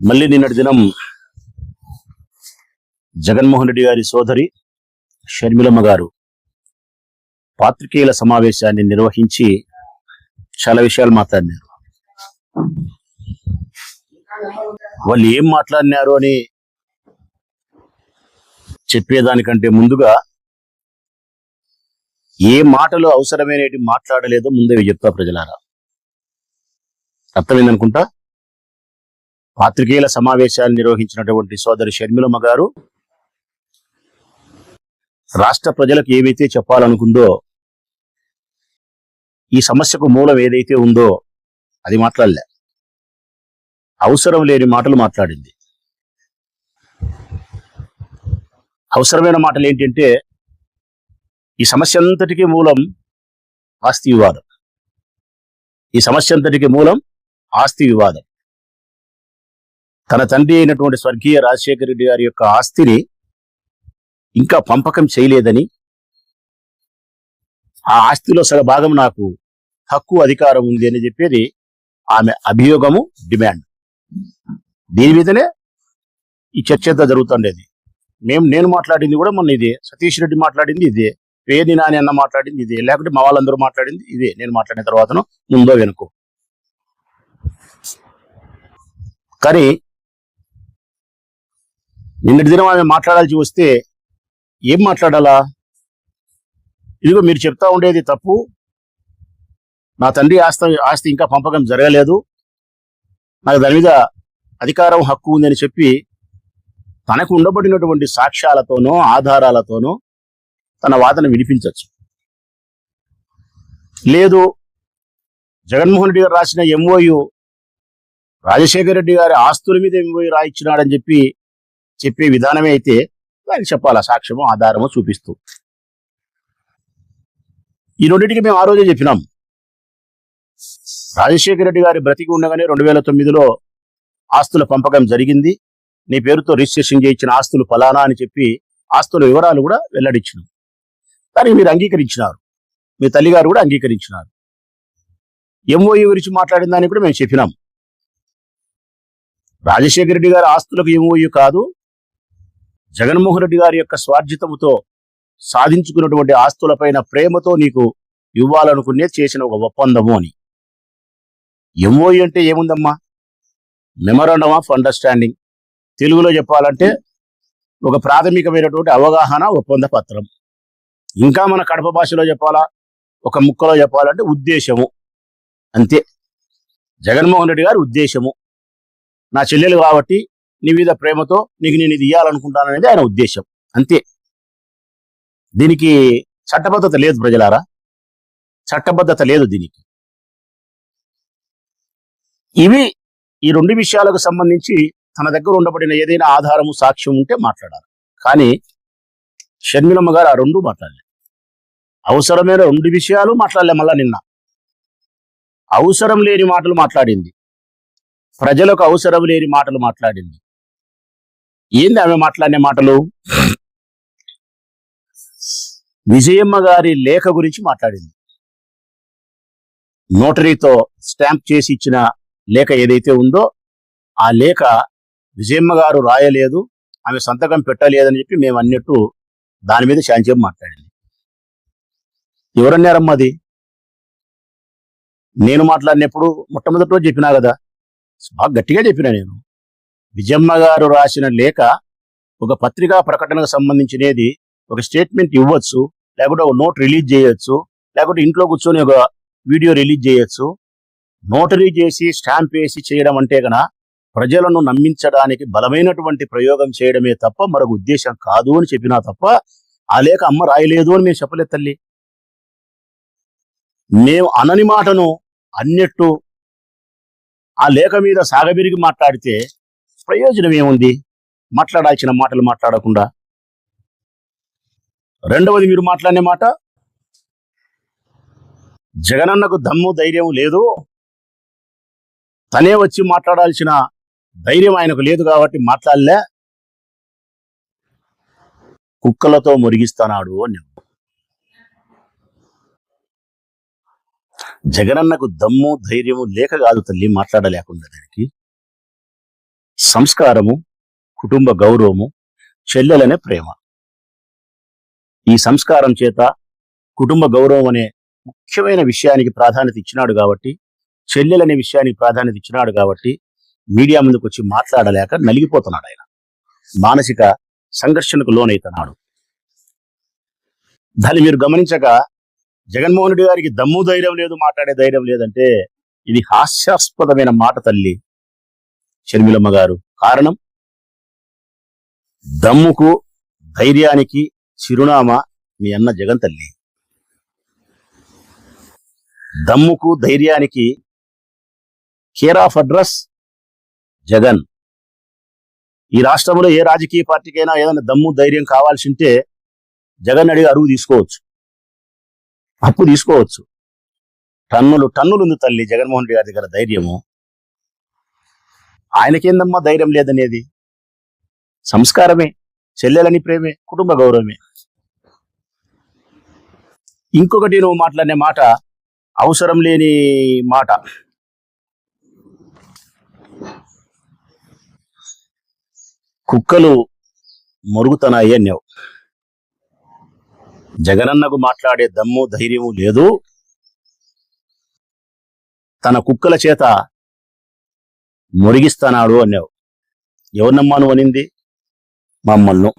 మళ్ళీ నిన్నటి దినం జగన్మోహన్ రెడ్డి గారి సోదరి షర్మిలమ్మ గారు పాత్రికేయుల సమావేశాన్ని నిర్వహించి చాలా విషయాలు మాట్లాడినారు. వాళ్ళు ఏం మాట్లాడినారు అని చెప్పేదానికంటే ముందుగా ఏ మాటలు అవసరమైనవి మాట్లాడలేదో ముందే చెప్తా ప్రజలారా. అర్థమైందనుకుంటా. పాత్రికేయుల సమావేశాలు నిర్వహించినటువంటి సోదరి షర్మిలమ్మ గారు రాష్ట్ర ప్రజలకు ఏవైతే చెప్పాలనుకుందో, ఈ సమస్యకు మూలం ఏదైతే ఉందో అది మాట్లాడలే. అవసరం లేని మాటలు మాట్లాడింది. అవసరమైన మాటలు ఏంటంటే, ఈ సమస్య అంతటికీ మూలం ఆస్తి వివాదం. ఈ సమస్య అంతటికీ మూలం ఆస్తి వివాదం. తన తండ్రి అయినటువంటి స్వర్గీయ రాజశేఖర రెడ్డి గారి యొక్క ఆస్తిని ఇంకా పంపకం చేయలేదని, ఆ ఆస్తిలో సగ భాగం నాకు హక్కు అధికారం ఉంది అని చెప్పేది ఆమె అభియోగము, డిమాండ్. దీని మీదనే ఈ చర్చ అంతా జరుగుతుండేది. నేను మాట్లాడింది కూడా మొన్న ఇదే, సతీష్ రెడ్డి మాట్లాడింది ఇదే, పేది నాని అన్న మాట్లాడింది ఇదే, లేకపోతే మా వాళ్ళందరూ మాట్లాడింది ఇదే. నేను మాట్లాడిన తర్వాతను ముందో వెనుకో. కానీ నిన్నటి దినం ఆమె మాట్లాడాల్సి వస్తే ఏం మాట్లాడాలా? ఇదిగో మీరు చెప్తా ఉండేది తప్పు, నా తండ్రి ఆస్తి ఇంకా పంపకం జరగలేదు, నాకు దాని మీద అధికారం, హక్కు ఉందని చెప్పి తనకు ఉండబడినటువంటి సాక్ష్యాలతోనో ఆధారాలతోనో తన వాదన వినిపించవచ్చు. లేదు, జగన్మోహన్ రెడ్డి గారు రాసిన ఎంఓయు రాజశేఖర రెడ్డి గారి ఆస్తుల మీద ఎంఓయు రాయించినాడని చెప్పే విధానమే అయితే దానికి చెప్పాలా, సాక్ష్యము ఆధారము చూపిస్తూ. ఈ రెండింటికి మేము ఆ రోజే చెప్పినాం. రాజశేఖర రెడ్డి గారి బ్రతికి ఉండగానే 2009లో ఆస్తుల పంపకం జరిగింది, నీ పేరుతో రిజిస్ట్రేషన్ చేయించిన ఆస్తులు ఫలానా అని చెప్పి ఆస్తుల వివరాలు కూడా వెల్లడించినాం. దానికి మీరు అంగీకరించినారు, మీ తల్లిగారు కూడా అంగీకరించినారు. ఎంఓయు గురించి మాట్లాడిన దానికి కూడా మేము చెప్పినాం. రాజశేఖర రెడ్డి గారి ఆస్తులకు ఎంఓయు కాదు, జగన్మోహన్ రెడ్డి గారి యొక్క స్వార్జితముతో సాధించుకున్నటువంటి ఆస్తులపైన ప్రేమతో నీకు ఇవ్వాలనుకునే చేసిన ఒక ఒప్పందము అని. ఎంఓయు అంటే ఏముందమ్మా? Memorandum of understanding. తెలుగులో చెప్పాలంటే ఒక ప్రాథమికమైనటువంటి అవగాహన ఒప్పంద పత్రం. ఇంకా మన కడప భాషలో చెప్పాలా, ఒక ముక్కలో చెప్పాలంటే ఉద్దేశము. అంతే. జగన్మోహన్ రెడ్డి గారి ఉద్దేశము, నా చెల్లెలు కాబట్టి నీ మీద ప్రేమతో నీకు నేను ఇది ఇయ్యాలనుకుంటాననేది ఆయన ఉద్దేశం. అంతే. దీనికి చట్టబద్ధత లేదు ప్రజలారా, చట్టబద్ధత లేదు దీనికి. ఇవి ఈ రెండు విషయాలకు సంబంధించి తన దగ్గర ఉండబడిన ఏదైనా ఆధారము, సాక్ష్యం ఉంటే మాట్లాడాలి. కానీ షర్మిలమ్మ గారు ఆ రెండు మాట్లాడలేదు. అవసరమైన రెండు విషయాలు మాట్లాడలే. మళ్ళా నిన్న అవసరం లేని మాటలు మాట్లాడింది, ప్రజలకు అవసరం లేని మాటలు మాట్లాడింది. ఏంది ఆమె మాట్లాడిన మాటలు? విజయమ్మ గారి లేఖ గురించి మాట్లాడింది. నోటరీతో స్టాంప్ చేసి ఇచ్చిన లేఖ ఏదైతే ఉందో ఆ లేఖ విజయమ్మ గారు రాయలేదు, ఆమె సంతకం పెట్టలేదని చెప్పి మేము అన్నట్టు దాని మీద శాంతింపు మాట్లాడింది. ఎవరన్నారమ్మా అది? నేను మాట్లాడినప్పుడు మొట్టమొదటి రోజు చెప్పినా కదా, బాగా గట్టిగా చెప్పినా నేను. విజయమ్మ గారు రాసిన లేఖ ఒక పత్రికా ప్రకటనకు సంబంధించినది, ఒక స్టేట్మెంట్ ఇవ్వచ్చు, లేకపోతే ఒక నోట్ రిలీజ్ చేయొచ్చు, లేకపోతే ఇంట్లో కూర్చొని ఒక వీడియో రిలీజ్ చేయొచ్చు. నోటరీ చేసి స్టాంప్ వేసి చేయడం అంటే కన్నా ప్రజలను నమ్మించడానికి బలమైనటువంటి ప్రయోగం చేయడమే తప్ప మరొక ఉద్దేశం కాదు అని చెప్పినా తప్ప ఆ లేఖ అమ్మ రాయలేదు అని మేము చెప్పలేదు తల్లి. మేము అనని మాటను అన్నట్టు ఆ లేఖ మీద సాగబిరిగి మాట్లాడితే ప్రయోజనం ఏముంది? మాట్లాడాల్సిన మాటలు మాట్లాడకుండా. రెండవది, మీరు మాట్లాడిన మాట, జగనన్నకు దమ్ము ధైర్యం లేదు, తనే వచ్చి మాట్లాడాల్సిన ధైర్యం ఆయనకు లేదు కాబట్టి మాట్లాడలే, కుక్కలతో మురిగిస్తున్నాడు అని. జగనన్నకు దమ్ము ధైర్యము లేక కాదు తల్లి మాట్లాడలేకుండా. దానికి సంస్కారము, కుటుంబ గౌరవము, చెల్లెలనే ప్రేమ. ఈ సంస్కారం చేత కుటుంబ గౌరవం అనే ముఖ్యమైన విషయానికి ప్రాధాన్యత ఇచ్చినాడు కాబట్టి, చెల్లెలనే విషయానికి ప్రాధాన్యత ఇచ్చినాడు కాబట్టి మీడియా ముందుకు వచ్చి మాట్లాడలేక నలిగిపోతున్నాడు. ఆయన మానసిక సంఘర్షణకు లోనైతున్నాడు. దాన్ని మీరు గమనించక జగన్మోహన్ రెడ్డి గారికి దమ్ము ధైర్యం లేదు, మాట్లాడే ధైర్యం లేదంటే ఇది హాస్యాస్పదమైన మాట తల్లి షర్మిలమ్మ గారు. కారణం, దమ్ముకు ధైర్యానికి చిరునామా మీ అన్న జగన్ తల్లి. దమ్ముకు ధైర్యానికి కేర్ ఆఫ్ అడ్రస్ జగన్. ఈ రాష్ట్రంలో ఏ రాజకీయ పార్టీకైనా ఏదైనా దమ్ము ధైర్యం కావాల్సి ఉంటే జగన్ అడిగి అరువు తీసుకోవచ్చు, అప్పు తీసుకోవచ్చు. టన్నులు ఉంది తల్లి జగన్మోహన్ రెడ్డి గారి దగ్గర ధైర్యము. ఆయనకేందమ్మా ధైర్యం లేదనేది? సంస్కారమే, చెల్లెలని ప్రేమే, కుటుంబ గౌరవమే. ఇంకొకటి నువ్వు మాట్లాడిన మాట అవసరం లేని మాట. కుక్కలు మొరుగుతున్నాయి అన్నావు. జగనన్నకు మాట్లాడే దమ్ము ధైర్యము లేదు, తన కుక్కల చేత మురిగిస్తున్నాడు అన్నావు. ఎవరినమ్మా నువ్వు అనింది? మమ్మల్ని.